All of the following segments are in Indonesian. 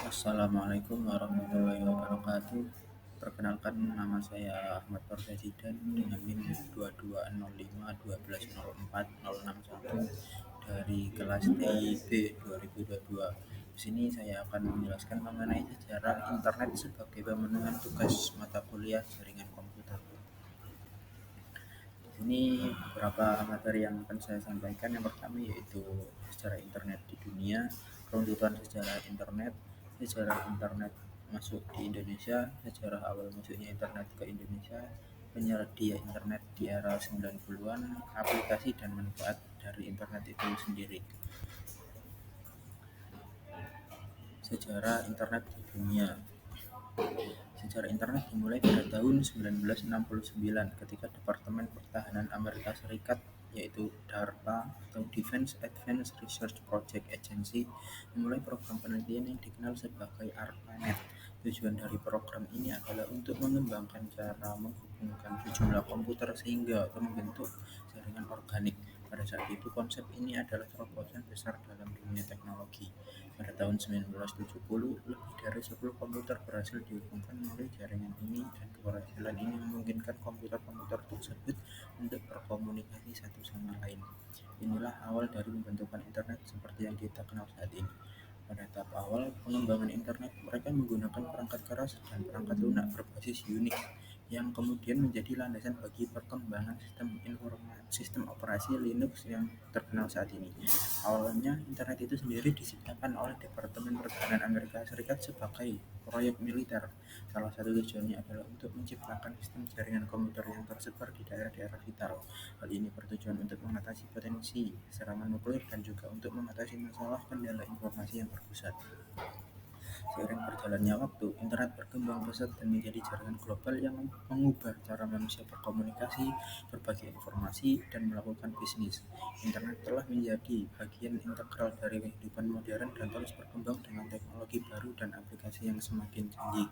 Assalamualaikum warahmatullahi wabarakatuh. Perkenalkan, nama saya Ahmad Presiden dengan NIM 2205120461 dari kelas TIB 2022. Di sini saya akan menjelaskan mengenai sejarah internet sebagai pemenuhan tugas mata kuliah jaringan komputer. Ini beberapa materi yang akan saya sampaikan. Yang pertama yaitu sejarah internet di dunia, runtutan sejarah internet masuk di Indonesia, sejarah awal masuknya internet ke Indonesia, penyedia internet di era 90-an, aplikasi dan manfaat dari internet itu sendiri. Sejarah internet di dunia. Sejarah internet dimulai pada tahun 1969 ketika Departemen Pertahanan Amerika Serikat, yaitu DARPA atau Defense Advanced Research Project Agency, memulai program penelitian yang dikenal sebagai ARPANET. Tujuan dari program ini adalah untuk mengembangkan cara menghubungkan sejumlah komputer sehingga membentuk jaringan organik. Pada saat itu konsep ini adalah terobosan besar dalam dunia teknologi. Pada tahun 1970, lebih dari 10 komputer berhasil dihubungkan melalui jaringan ini, dan keberhasilan ini memungkinkan komputer-komputer tersebut untuk berkomunikasi satu sama lain. Inilah awal dari pembentukan internet seperti yang kita kenal saat ini. Pada tahap awal pengembangan internet, mereka menggunakan perangkat keras dan perangkat lunak berbasis Unix yang kemudian menjadi landasan bagi perkembangan sistem operasi Linux yang terkenal saat ini. Awalnya, internet itu sendiri diciptakan oleh Departemen Pertahanan Amerika Serikat sebagai proyek militer. Salah satu tujuannya adalah untuk menciptakan sistem jaringan komputer yang tersebar di daerah-daerah vital. Hal ini bertujuan untuk mengatasi potensi serangan nuklir dan juga untuk mengatasi masalah kendala informasi yang berpusat. Seiring berjalannya waktu, internet berkembang pesat dan menjadi jaringan global yang mengubah cara manusia berkomunikasi, berbagi informasi, dan melakukan bisnis. Internet telah menjadi bagian integral dari kehidupan modern dan terus berkembang dengan teknologi baru dan aplikasi yang semakin canggih.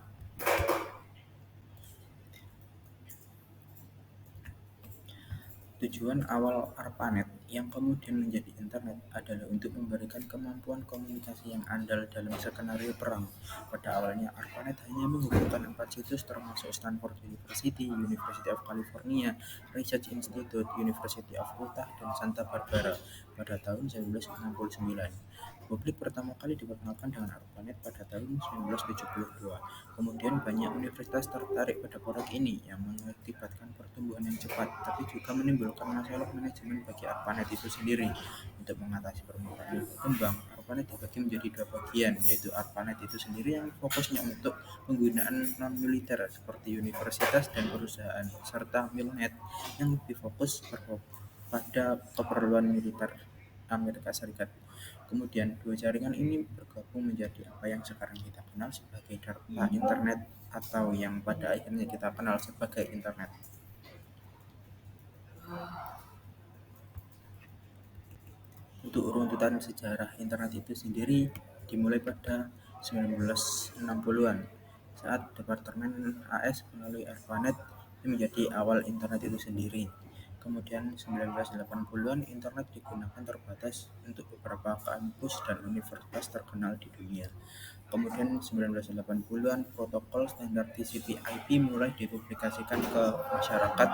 Tujuan awal ARPANET yang kemudian menjadi internet adalah untuk memberikan kemampuan komunikasi yang andal dalam skenario perang. Pada awalnya, ARPANET hanya menghubungkan 4 situs termasuk Stanford University, University of California, Research Institute, University of Utah, dan Santa Barbara pada tahun 1969. Publik pertama kali diperkenalkan dengan ARPANET pada tahun 1972. Kemudian banyak universitas tertarik pada produk ini yang mengakibatkan pertumbuhan yang cepat, tapi juga menimbulkan masalah manajemen bagi ARPANET itu sendiri. Untuk mengatasi permasalahan yang berkembang, ARPANET dibagi menjadi dua bagian, yaitu ARPANET itu sendiri yang fokusnya untuk penggunaan non-militer seperti universitas dan perusahaan, serta MILNET yang lebih fokus pada keperluan militer Amerika Serikat. Kemudian, dua jaringan ini bergabung menjadi apa yang sekarang kita kenal sebagai DARPA Internet, atau yang pada akhirnya kita kenal sebagai Internet. Untuk runtutan sejarah internet itu sendiri dimulai pada 1960-an saat Departemen AS melalui ARPANET menjadi awal internet itu sendiri. Kemudian 1980-an internet digunakan terbatas untuk beberapa kampus dan universitas terkenal di dunia. Kemudian 1980-an protokol standar TCP/IP mulai dipublikasikan ke masyarakat.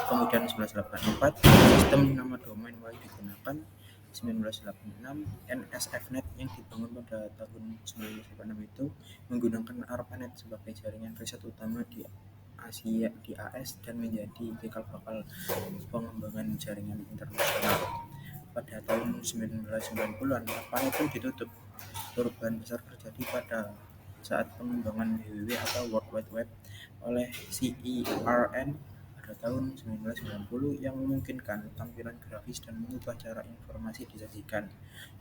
Kemudian 1984 sistem nama domain mulai digunakan. 1986 NSFNet yang dibangun pada tahun 1986 itu menggunakan ARPANET sebagai jaringan riset utama di Asia di AS dan menjadi cikal bakal pengembangan jaringan internasional. Pada tahun 1990-an ARPANET pun ditutup. Perubahan besar terjadi pada saat pengembangan WWW atau World Wide Web oleh CERN pada tahun 1990 yang memungkinkan tampilan grafis dan mengubah cara informasi disajikan.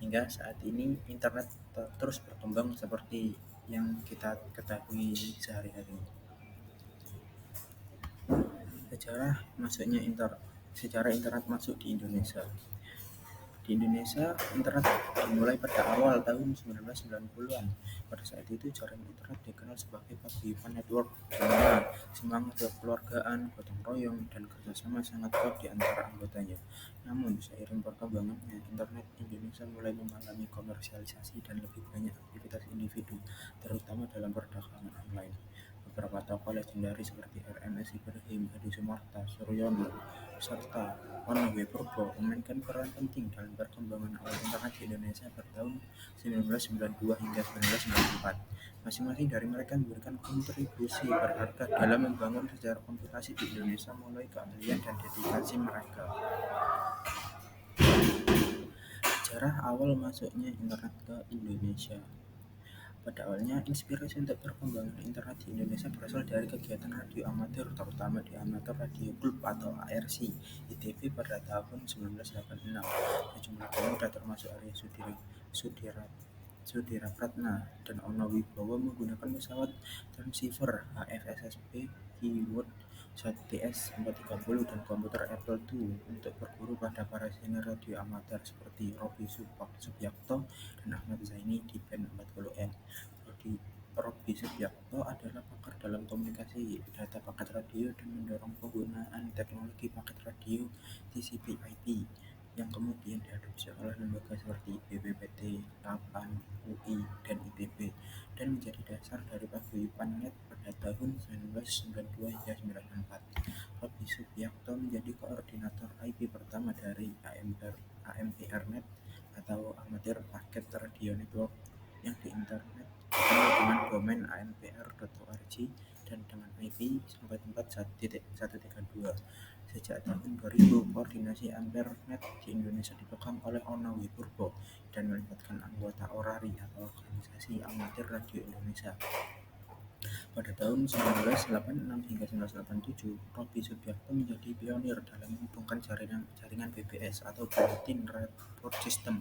Hingga saat ini internet terus berkembang seperti yang kita ketahui sehari-hari. Sejarah internet masuk di Indonesia. Di Indonesia, internet dimulai pada awal tahun 1990-an. Pada saat itu, jaringan internet dikenal sebagai paguyuban network, di mana semangat kekeluargaan, gotong royong, dan kerjasama sangat kuat di antara anggotanya. Namun, seiring perkembangannya, internet Indonesia mulai mengalami komersialisasi dan lebih banyak aktivitas individu, terutama dalam perdagangan online. Beberapa tokoh legendaris seperti RMS Ibrahim, Hadi Sumarta, Suryono, serta Ono W. Purbo memainkan peran penting dalam perkembangan awal internet di Indonesia pada tahun 1992 hingga 1994. Masing-masing dari mereka memberikan kontribusi berharga dalam membangun sejarah komputasi di Indonesia mulai keahlian dan dedikasi mereka. Sejarah awal masuknya internet ke Indonesia. Pada awalnya, inspirasi untuk perkembangan internet di Indonesia berasal dari kegiatan radio amatir, terutama di Amateur Radio Club atau ARC ITB pada tahun 1986. Sejumlah pemuda termasuk Arya Sudirapratna dan Ono Wibowo menggunakan pesawat transceiver HFSSB Keyword 1TS430 dan komputer Apple II untuk berguru pada para senior radio amatir seperti Robby Subiakto dan Ahmad Zaini di band 40M. Robby Subiakto adalah pakar dalam komunikasi data paket radio dan mendorong penggunaan teknologi paket radio TCP/IP yang kemudian diadopsi oleh lembaga seperti BPPT, LAPAN, UI, dan ITB, dan menjadi dasar dari paguyuban net pada tahun 1992 hingga 1994. Robby Subiakto menjadi koordinator IP pertama dari AMPR-Net atau Amateur Packet Radio Network yang di internet dikenal dengan domain ampr.org dan dengan IP 44.132. Sejak tahun 2000, koordinasi AMPR-Net di Indonesia dipegang oleh Ono W. Purbo dan melibatkan anggota ORARI atau Organisasi Amatir Radio Indonesia. Pada tahun 1986 hingga 1987, Robby Subiakto menjadi pionir dalam menghubungkan jaringan BBS atau Bulletin Report System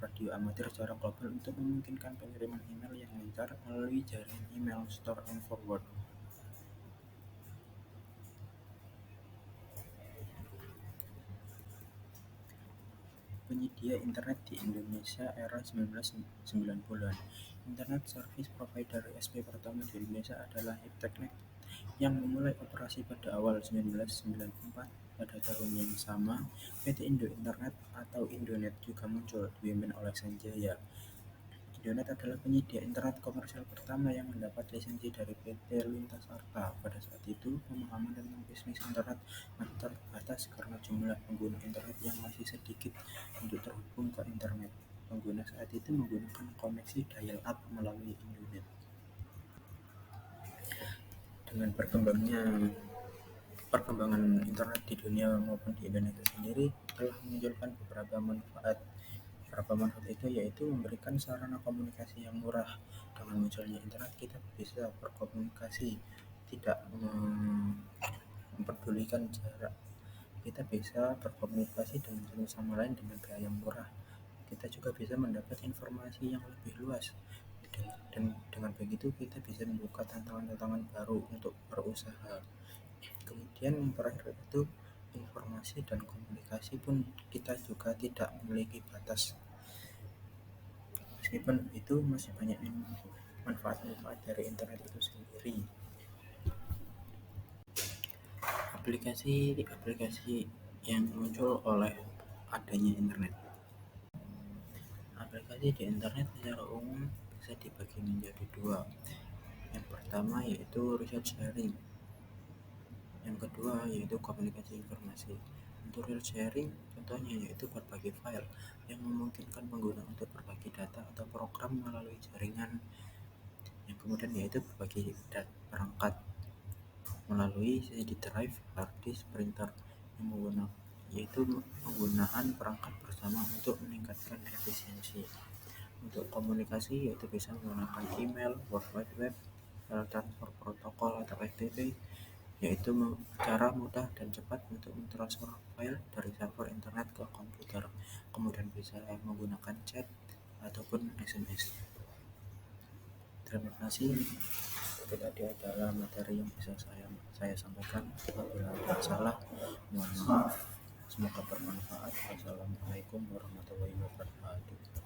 radio amatir secara global untuk memungkinkan pengiriman email yang lancar melalui jaringan email store and forward. Penyedia internet di Indonesia era 1990-an. Internet Service Provider ISP pertama di Indonesia adalah Hipteknet yang memulai operasi pada awal 1994. Pada tahun yang sama, PT Indo Internet atau Indonet juga muncul, dipimpin oleh Sanjaya. Indonet adalah penyedia internet komersial pertama yang mendapat lisensi dari PT Lintas Arta. Pada saat itu, pemahaman tentang bisnis internet masih terbatas karena jumlah pengguna internet yang masih sedikit untuk terhubung ke internet. Pengguna saat itu menggunakan koneksi dial-up melalui Indonet. Dengan perkembangan internet di dunia maupun di Indonesia sendiri telah menunjukkan beberapa manfaat itu yaitu memberikan sarana komunikasi yang murah. Dengan munculnya internet, kita bisa berkomunikasi tidak memperdulikan jarak. Kita bisa berkomunikasi dengan satu sama lain dengan biaya yang murah. Kita juga bisa mendapat informasi yang lebih luas. Dan dengan begitu kita bisa membuka tantangan-tantangan baru untuk berusaha. Kemudian yang terakhir itu informasi dan komunikasi pun kita juga tidak memiliki batas. Meskipun itu masih banyak manfaat-manfaat dari internet itu sendiri. Aplikasi yang muncul oleh adanya internet. Aplikasi di internet secara umum bisa dibagi menjadi dua. Yang pertama yaitu research sharing. Yang kedua yaitu komunikasi informasi. Untuk research sharing contohnya yaitu berbagi file yang memungkinkan pengguna untuk berbagi data atau program melalui jaringan. Yang kemudian yaitu berbagi perangkat melalui CD drive, hard disk, printer yang penggunaan perangkat bersama untuk meningkatkan efisiensi. Untuk komunikasi yaitu bisa menggunakan email, World Wide Web, file transfer protokol atau FTP, yaitu cara mudah dan cepat untuk mentransfer file dari server internet ke komputer. Kemudian bisa menggunakan chat ataupun SMS. Terima kasih. Itu tadi adalah materi yang bisa saya sampaikan. Apabila ada salah, mohon maaf. Semoga bermanfaat. Wassalamualaikum warahmatullahi wabarakatuh.